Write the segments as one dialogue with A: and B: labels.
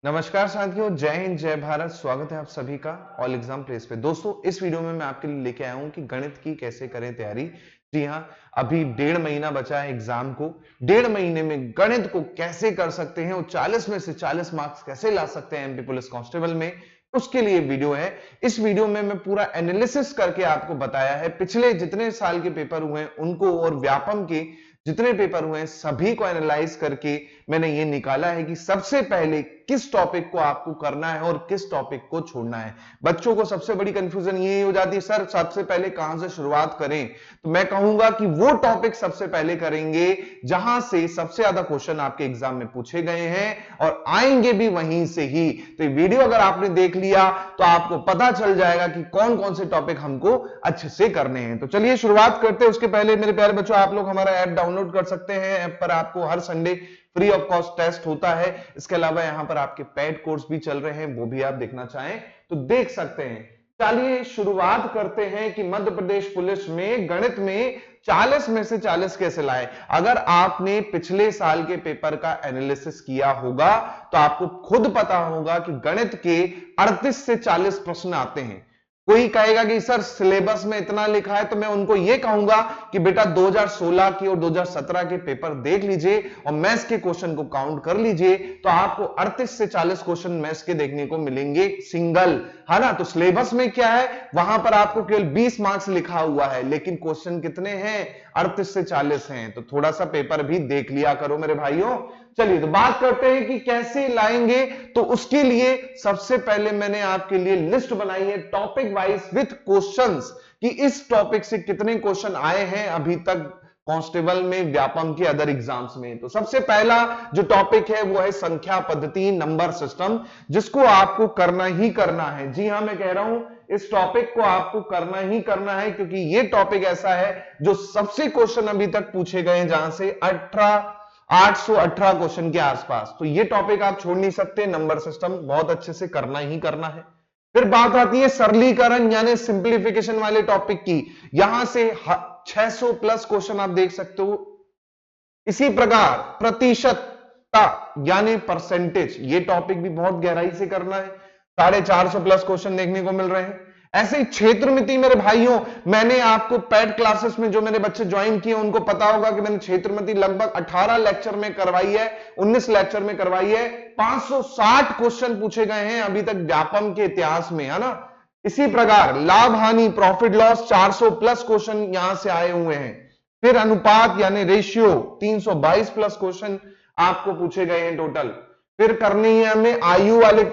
A: नमस्कार साथियों, जय हिंद जय भारत। स्वागत है आप सभी का ऑल एग्जाम प्लेस पे। दोस्तों, इस वीडियो में मैं आपके लिए लेके आया हूं कि गणित की कैसे करें तैयारी। जी हां, अभी 1.5 महीना बचा है एग्जाम को। 1.5 महीने में गणित को कैसे कर सकते हैं और 40 में से 40 मार्क्स कैसे ला सकते हैं एमपी पुलिस कांस्टेबल में, उसके लिए वीडियो है। इस वीडियो में मैं पूरा एनालिसिस करके आपको बताया है पिछले जितने साल के पेपर हुए हैं उनको, और व्यापम के जितने पेपर हुए हैं सभी को एनालाइज करके मैंने ये निकाला है कि सबसे पहले किस टॉपिक को आपको करना है और किस टॉपिक को छोड़ना है। बच्चों को सबसे बड़ी कंफ्यूजन ये हो जाती है, सर सबसे पहले कहां से शुरुआत करें। तो मैं कहूंगा कि वो टॉपिक सबसे पहले करेंगे जहां से सबसे ज्यादा क्वेश्चन आपके एग्जाम में पूछे गए हैं और आएंगे भी वहीं से ही। तो ये वीडियो अगर आपने देख लिया तो आपको पता चल जाएगा कि कौन कौन से टॉपिक हमको अच्छे से करने हैं। तो चलिए शुरुआत करते हैं। उसके पहले मेरे प्यारे बच्चों, आप लोग हमारा ऐप डाउनलोड कर सकते हैं। ऐप पर आपको हर Sunday free of cost test होता है। इसके अलावा यहां पर आपके पेड कोर्स भी चल रहे हैं, वो भी आप देखना चाहें तो देख सकते हैं। चलिए शुरुआत करते हैं कि मध्य प्रदेश पुलिस में गणित में 40 में से 40 कैसे लाए। अगर आपने पिछले साल के पेपर का एनालिसिस किया होगा तो आपको खुद पता होगा कि गणित के 38 से 40 प्रश्न आते हैं। कोई कहेगा कि सर सिलेबस में इतना लिखा है, तो मैं उनको यह कहूंगा कि बेटा 2016 की और 2017 के पेपर देख लीजिए और मैथ्स के क्वेश्चन को काउंट कर लीजिए तो आपको 38 से 40 क्वेश्चन मैथ्स के देखने को मिलेंगे सिंगल, है ना। तो सिलेबस में क्या है, वहां पर आपको केवल 20 मार्क्स लिखा हुआ है, लेकिन क्वेश्चन कितने हैं, 38 से 40 हैं। तो थोड़ा सा पेपर भी देख लिया करो मेरे भाइयों। चलिए तो बात करते हैं कि कैसे लाएंगे। तो उसके लिए सबसे पहले मैंने आपके लिए लिस्ट बनाई है टॉपिक वाइज विथ क्वेश्चंस, कि इस टॉपिक से कितने क्वेश्चन आए हैं अभी तक कांस्टेबल में, व्यापम के अदर एग्जाम्स में। तो सबसे पहला जो टॉपिक है वो है संख्या पद्धति, नंबर सिस्टम, जिसको आपको करना ही करना है। जी हां, मैं कह रहा हूं इस टॉपिक को आपको करना ही करना है, क्योंकि ये टॉपिक ऐसा है जो सबसे क्वेश्चन अभी तक पूछे गए हैं, जहां से 818 क्वेश्चन के आसपास। तो ये टॉपिक आप छोड़ नहीं सकते। नंबर सिस्टम बहुत अच्छे से करना ही करना है। फिर बात आती है सरलीकरण यानी सिंप्लीफिकेशन वाले टॉपिक की। यहां से 600 प्लस क्वेश्चन आप देख सकते हो। इसी प्रकार प्रतिशतता यानी परसेंटेज, ये टॉपिक भी बहुत गहराई से करना है। 450 प्लस क्वेश्चन देखने को मिल रहे हैं। ऐसे ही क्षेत्रमिति मेरे भाइयों, मैंने आपको पेड क्लासेस में जो मेरे बच्चे ज्वाइन किए उनको पता होगा कि मैंने क्षेत्रमिति लगभग 18 लेक्चर में करवाई है, 19 लेक्चर में करवाई है। 560 क्वेश्चन पूछे गए हैं अभी तक व्यापम के इतिहास में, है ना। इसी प्रकार लाभ हानि, प्रॉफिट लॉस, 400 प्लस क्वेश्चन यहां से आए हुए हैं। फिर अनुपात यानी रेशियो, 322 प्लस क्वेश्चन आपको पूछे गए हैं टोटल। फिर करनी है हमें आयु वाले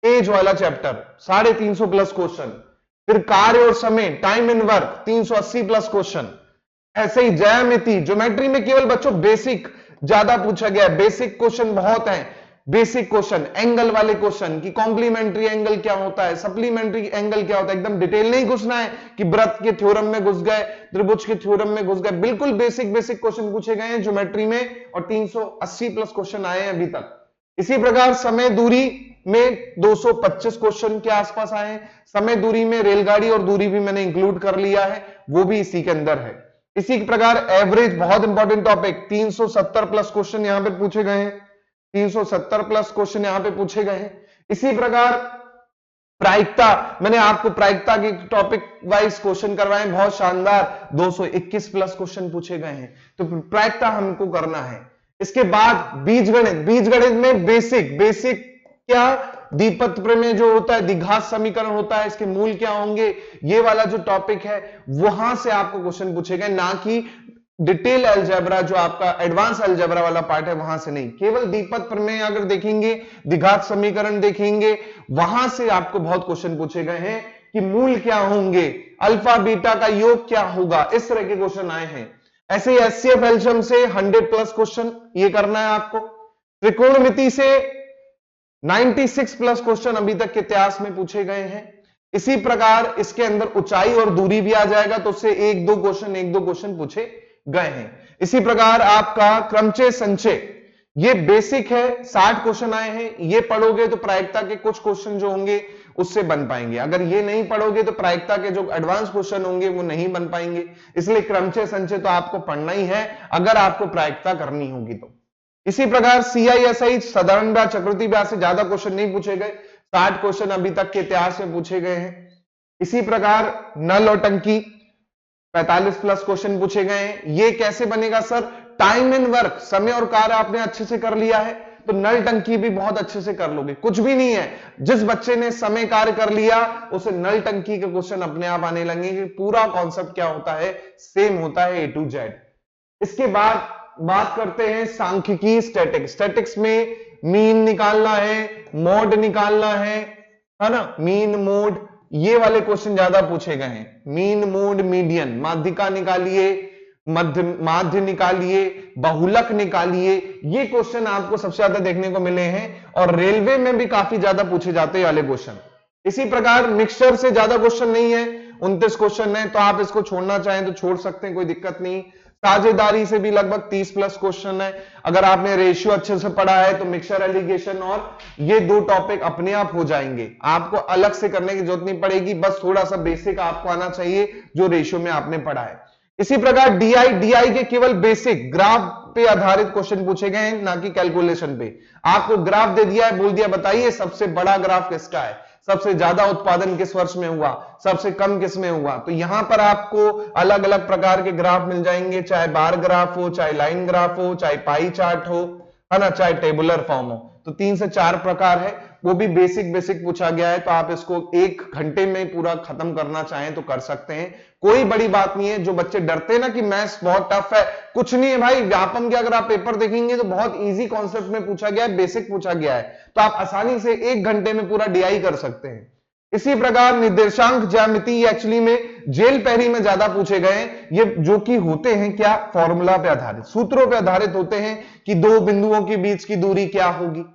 A: एज वाला चैप्टर, 350 प्लस क्वेश्चन। फिर कार्य और समय, time and work, 380 plus question. ऐसे ही ज्यामिति, ज्योमेट्री में केवल बच्चों बेसिक ज्यादा पूछा गया है, बेसिक क्वेश्चन बहुत हैं। बेसिक क्वेश्चन, एंगल वाले क्वेश्चन कि कॉम्प्लीमेंट्री एंगल क्या होता है, सप्लीमेंट्री एंगल क्या होता है, एकदम डिटेल नहीं घुसना है कि वृत्त के थ्योरम में घुस गए, त्रिभुज के थ्योरम में घुस गए। बिल्कुल बेसिक बेसिक क्वेश्चन पूछे गए हैं ज्योमेट्री में और 380 प्लस क्वेश्चन आए हैं अभी तक। इसी प्रकार समय दूरी में 225 क्वेश्चन के आसपास आए हैं। समय दूरी में रेलगाड़ी और दूरी भी मैंने इंक्लूड कर लिया है, वो भी इसी के अंदर है। इसी प्रकार एवरेज, बहुत इंपॉर्टेंट टॉपिक, 370 प्लस क्वेश्चन यहां पे पूछे गए हैं। 370 प्लस क्वेश्चन यहां पे पूछे गए हैं। इसी प्रकार प्रायिकता, मैंने आपको प्रायिकता के टॉपिक वाइज क्वेश्चन करवाए, बहुत शानदार 221 प्लस क्वेश्चन पूछे गए हैं। तो प्रायिकता हमको करना है। इसके बाद बीजगणित, बीजगणित में बेसिक बेसिक क्या, द्विपद प्रमेय जो होता है, द्विघात समीकरण होता है, इसके मूल क्या होंगे, ये वाला जो टॉपिक है वहां से आपको क्वेश्चन पूछे गए, ना कि डिटेल अलजेब्रा जो आपका एडवांस अलजेब्रा वाला पार्ट है वहां से नहीं। केवल द्विपद प्रमेय अगर देखेंगे, द्विघात समीकरण देखेंगे, वहां से आपको बहुत क्वेश्चन पूछे गए हैं कि मूल क्या होंगे, अल्फा बीटा का योग क्या होगा, इस तरह के क्वेश्चन आए हैं। ऐसे ही एचसीएफ एल्शियम से 100 प्लस क्वेश्चन ये करना है आपको। त्रिकोणमिति से 96 प्लस क्वेश्चन अभी तक के इतिहास में पूछे गए हैं। इसी प्रकार इसके अंदर ऊंचाई और दूरी भी आ जाएगा, तो उससे एक दो क्वेश्चन पूछे गए हैं। इसी प्रकार आपका क्रमचय संचय, ये बेसिक है, 60 क्वेश्चन आए हैं। ये पढ़ोगे तो प्रायिकता के कुछ क्वेश्चन जो होंगे उससे बन पाएंगे। अगर ये नहीं पढ़ोगे तो प्रायिकता के जो एडवांस क्वेश्चन होंगे वो नहीं बन पाएंगे। इसलिए क्रमचय संचय तो आपको पढ़ना ही है अगर आपको प्रायिकता करनी होगी तो। इसी प्रकार CISI साधारण ब्याज चक्रवृद्धि ब्याज से ज्यादा क्वेश्चन नहीं पूछे गए, 60 क्वेश्चन अभी तक के इतिहास में पूछे गए हैं। इसी प्रकार नल और टंकी 45 प्लस क्वेश्चन पूछे गए हैं। ये कैसे बनेगा सर? टाइम एंड वर्क, समय और कार्य आपने अच्छे से कर लिया है तो नल टंकी भी बहुत अच्छे से कर लोगे। कुछ भी नहीं है, जिस बच्चे ने समय कार्य कर लिया उसे नल टंकी के क्वेश्चन अपने आप आने लगेंगे। पूरा कॉन्सेप्ट क्या होता है? सेम होता है A to Z। इसके बाद बात करते हैं सांख्यिकी स्टैटिक्स। स्टैटिक्स में मीन निकालना है, मोड निकालना है ना, मीन मोड, ये वाले क्वेश्चन ज्यादा पूछे गए हैं। मीन मोड मीडियन, माध्यिका निकालिए, माध्य निकालिए, बहुलक निकालिए, ये क्वेश्चन आपको सबसे ज्यादा देखने को मिले हैं और रेलवे में भी काफी ज्यादा पूछे जाते हैं वाले क्वेश्चन। इसी प्रकार मिक्सचर से ज्यादा क्वेश्चन नहीं है, 29 क्वेश्चन है, तो आप इसको छोड़ना चाहें तो छोड़ सकते हैं, कोई दिक्कत नहीं। साझेदारी से भी लगभग 30 प्लस क्वेश्चन है। अगर आपने रेशियो अच्छे से पढ़ा है तो मिक्सचर एलिगेशन और ये दो टॉपिक अपने आप हो जाएंगे, आपको अलग से करने की जरूरत नहीं पड़ेगी, बस थोड़ा सा बेसिक आपको आना चाहिए जो रेशियो में आपने पढ़ा है। इसी प्रकार DI के केवल बेसिक ग्राफ पे आधारित क्वेश्चन पूछे गए हैं, ना कि कैलकुलेशन पे। आपको ग्राफ दे दिया है, बोल दिया बताइए सबसे बड़ा ग्राफ किसका है, सबसे ज्यादा उत्पादन किस वर्ष में हुआ, सबसे कम किस में हुआ। तो यहां पर आपको अलग अलग प्रकार के ग्राफ मिल जाएंगे, चाहे बार ग्राफ हो, चाहे लाइन ग्राफ हो, चाहे पाई चार्ट हो, है ना, चाहे टेबुलर फॉर्म हो। तो 3 से 4 प्रकार है, वो भी बेसिक पूछा गया है। तो आप इसको 1 घंटे में पूरा खत्म करना चाहें तो कर सकते हैं, कोई बड़ी बात नहीं है। जो बच्चे डरते हैं ना कि मैथ्स बहुत टफ है, कुछ नहीं है भाई। व्यापम के अगर आप पेपर देखेंगे तो बहुत इजी कॉन्सेप्ट में पूछा गया है, बेसिक पूछा गया है, तो आप आसानी से 1 घंटे में पूरा DI कर सकते हैं। इसी प्रकार निर्देशांक ज्यामिति एक्चुअली में जेल पैरी में ज्यादा पूछे गए हैं, ये जो कि होते हैं क्या, फॉर्मूला पे आधारित, सूत्रों पे आधारित होते हैं कि 2 बिंदुओं के बीच की दूरी क्या होगी,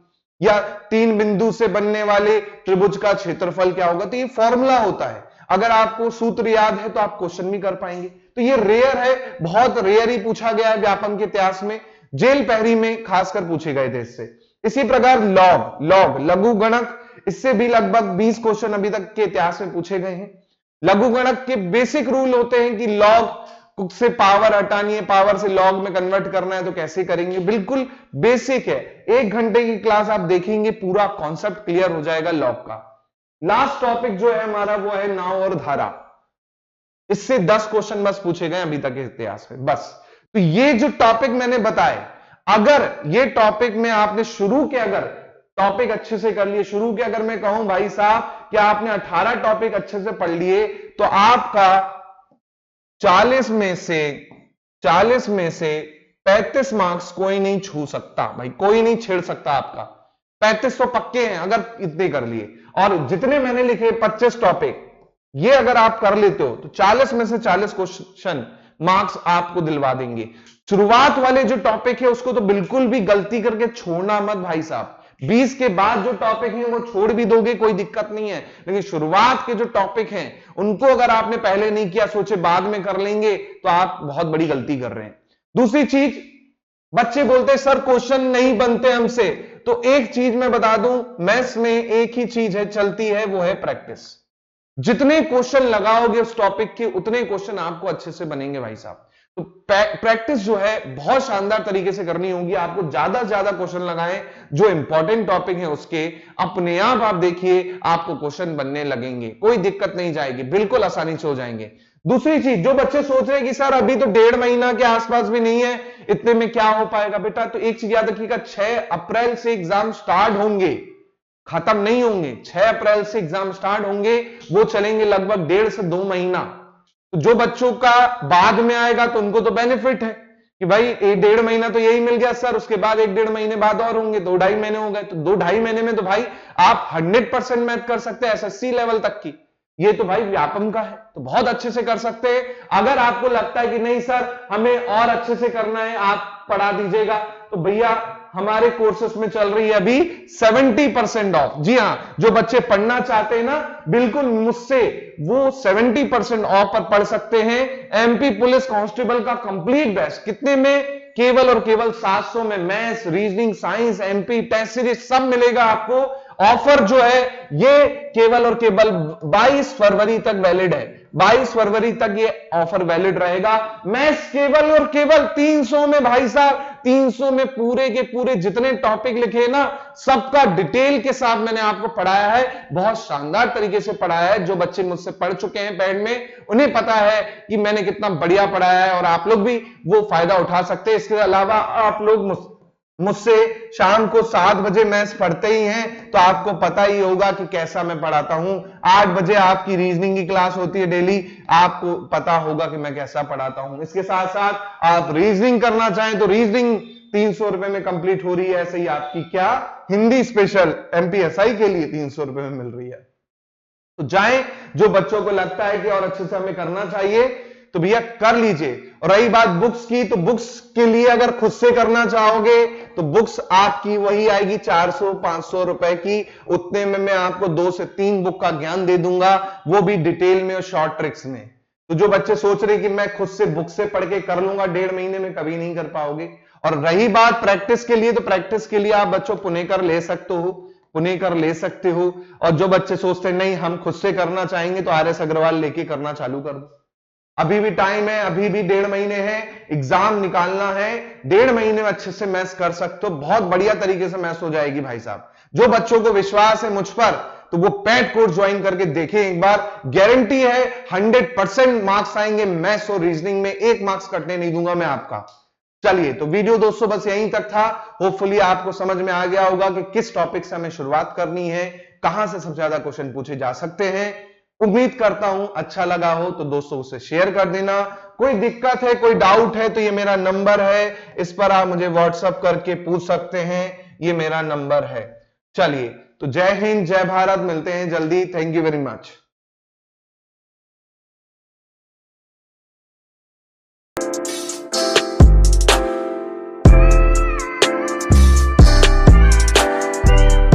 A: या 3 बिंदु से बनने वाले त्रिभुज का क्षेत्रफल क्या होगा। तो ये फॉर्मूला होता है, अगर आपको सूत्र याद है तो आप क्वेश्चन भी कर पाएंगे। तो ये रेयर है, बहुत रेयर ही पूछा गया है व्यापम के इतिहास में, जेल पैरी में खासकर पूछे गए थे इससे। इसी प्रकार लॉग लघु गणक, इससे भी लगभग 20 क्वेश्चन अभी तक के इतिहास में पूछे गए हैं। लघु गणक के बेसिक रूल होते हैं कि लॉग से पावर हटानी है, पावर से लॉग में कन्वर्ट करना है तो कैसे करेंगे, बिल्कुल बेसिक है। 1 घंटे की क्लास आप देखेंगे, पूरा कॉन्सेप्ट क्लियर हो जाएगा लॉग का। लास्ट टॉपिक जो है हमारा वो है नाव और धारा। इससे 10 क्वेश्चन बस पूछे गए अभी तक के इतिहास में, बस। तो ये जो टॉपिक मैंने बताए, अगर ये टॉपिक में आपने शुरू के, अगर टॉपिक अच्छे से कर लिए, शुरू के अगर मैं कहूं भाई साहब कि आपने 18 टॉपिक अच्छे से पढ़ लिए, तो आपका 40 में से 35 मार्क्स कोई नहीं छू सकता भाई, कोई नहीं छेड़ सकता आपका। 35 तो पक्के हैं अगर इतने कर लिए। और जितने मैंने लिखे 25 टॉपिक, ये अगर आप कर लेते हो तो 40 में से 40 क्वेश्चन मार्क्स आपको दिलवा देंगे। शुरुआत वाले जो टॉपिक है उसको तो बिल्कुल भी गलती करके छोड़ना मत भाई साहब। 20 के बाद जो टॉपिक हैं वो छोड़ भी दोगे, कोई दिक्कत नहीं है, लेकिन शुरुआत के जो टॉपिक हैं उनको अगर आपने पहले नहीं किया, सोचे बाद में कर लेंगे, तो आप बहुत बड़ी गलती कर रहे हैं। दूसरी चीज, बच्चे बोलते हैं सर क्वेश्चन नहीं बनते हमसे, तो एक चीज मैं बता दूं, मैथ्स में एक ही चीज है चलती है, वो है प्रैक्टिस। जितने क्वेश्चन लगाओगे उस टॉपिक के, उतने क्वेश्चन आपको अच्छे से बनेंगे भाई साहब। तो प्रैक्टिस जो है बहुत शानदार तरीके से करनी होगी आपको। ज्यादा से ज्यादा क्वेश्चन लगाएं, जो इंपॉर्टेंट टॉपिक है उसके, अपने आप देखिए आपको क्वेश्चन बनने लगेंगे, कोई दिक्कत नहीं जाएगी, बिल्कुल आसानी से हो जाएंगे। दूसरी चीज, जो बच्चे सोच रहे हैं कि सर अभी तो 1.5 महीना के आसपास भी नहीं है, इतने में क्या हो पाएगा, बेटा तो एक चीज याद रखिएगा, 6 अप्रैल से एग्जाम स्टार्ट होंगे, खत्म नहीं होंगे। 6 अप्रैल से एग्जाम स्टार्ट होंगे, वो चलेंगे लगभग 1.5 से 2 महीना। तो जो बच्चों का बाद में आएगा तो उनको तो बेनिफिट है कि भाई 1.5 महीना तो यही मिल गया सर, उसके बाद 1.5 महीने बाद और होंगे, 2-2.5 महीने हो गए। तो 2-2.5 महीने में तो भाई आप 100% मैथ कर सकते हैं, SSC लेवल तक की। ये तो भाई व्यापम का है, तो बहुत अच्छे से कर सकते हैं। अगर आपको लगता है कि नहीं सर हमें और अच्छे से करना है, आप पढ़ा दीजिएगा, तो भैया हमारे कोर्सेस में चल रही है अभी 70% ऑफ। जी हां, जो बच्चे पढ़ना चाहते हैं ना, बिल्कुल मुझसे वो 70% ऑफ पर पढ़ सकते हैं। MP पुलिस कांस्टेबल का कंप्लीट बैच, कितने में, केवल और केवल 700 में। Maths, reasoning, science, MP test series सब मिलेगा आपको। ऑफर जो है ये केवल और केवल 22 फरवरी तक वैलिड है। 22 फरवरी तक ये ऑफर वैलिड रहेगा। मैथ्स केवल और केवल 300 में भाई साहब, 300 में पूरे के पूरे जितने टॉपिक लिखे ना, सबका डिटेल के साथ मैंने आपको पढ़ाया है, बहुत शानदार तरीके से पढ़ाया है। जो बच्चे मुझसे पढ़ चुके हैं पेड में, उन्हें पता है कि मैंने कितना बढ़िया पढ़ाया है, और आप लोग भी वो फायदा उठा सकते हैं। इसके अलावा आप लोग मुझसे शाम को 7 बजे मैथ्स पढ़ते ही हैं, तो आपको पता ही होगा कि कैसा मैं पढ़ाता हूं। 8 बजे आपकी रीजनिंग की क्लास होती है डेली, आपको पता होगा कि मैं कैसा पढ़ाता हूं। इसके साथ साथ आप रीजनिंग करना चाहें तो रीजनिंग 300 रुपए में कंप्लीट हो रही है। ऐसे ही आपकी क्या हिंदी स्पेशल एमपीएसआई के लिए 300 रुपए में मिल रही है। तो जाएं, जो बच्चों को लगता है कि और अच्छे से हमें करना चाहिए तो भैया कर लीजिए। और रही बात बुक्स की, तो बुक्स के लिए अगर खुद से करना चाहोगे तो बुक्स आपकी वही आएगी 400-500 रुपए की। उतने में मैं आपको 2 से 3 बुक का ज्ञान दे दूंगा, वो भी डिटेल में और शॉर्ट ट्रिक्स में। तो जो बच्चे सोच रहे कि मैं खुद से बुक से पढ़ के कर लूंगा 1.5 महीने में, कभी नहीं कर पाओगे। और रही बात प्रैक्टिस के लिए, तो प्रैक्टिस के लिए आप बच्चों पुणेकर ले सकते हो, पुणेकर ले सकते हो। और जो बच्चे सोचते नहीं हम खुद से करना चाहेंगे, तो आर एस अग्रवाल लेके करना चालू कर दो। अभी भी टाइम है, अभी भी 1.5 महीने है, एग्जाम निकालना है। 1.5 महीने में अच्छे से मैथ्स कर सकते हो, बहुत बढ़िया तरीके से मैथ्स हो जाएगी भाई साहब। जो बच्चों को विश्वास है मुझ पर, तो वो पेड कोर्स ज्वाइन करके देखें एक बार। गारंटी है 100% मार्क्स आएंगे मैथ्स और रीजनिंग में, 1 मार्क्स कटने नहीं दूंगा मैं आपका। चलिए, तो वीडियो दोस्तों बस यहीं तक था। होपफुली आपको समझ में आ गया होगा कि किस टॉपिक से हमें शुरुआत करनी है, कहां से सबसे ज्यादा क्वेश्चन पूछे जा सकते हैं। उम्मीद करता हूं अच्छा लगा हो तो दोस्तों उसे शेयर कर देना। कोई दिक्कत है, कोई डाउट है, तो ये मेरा नंबर है, इस पर आप मुझे व्हाट्सएप करके पूछ सकते हैं, ये मेरा नंबर है। चलिए, तो जय हिंद, जय भारत, मिलते हैं जल्दी। Thank you very much.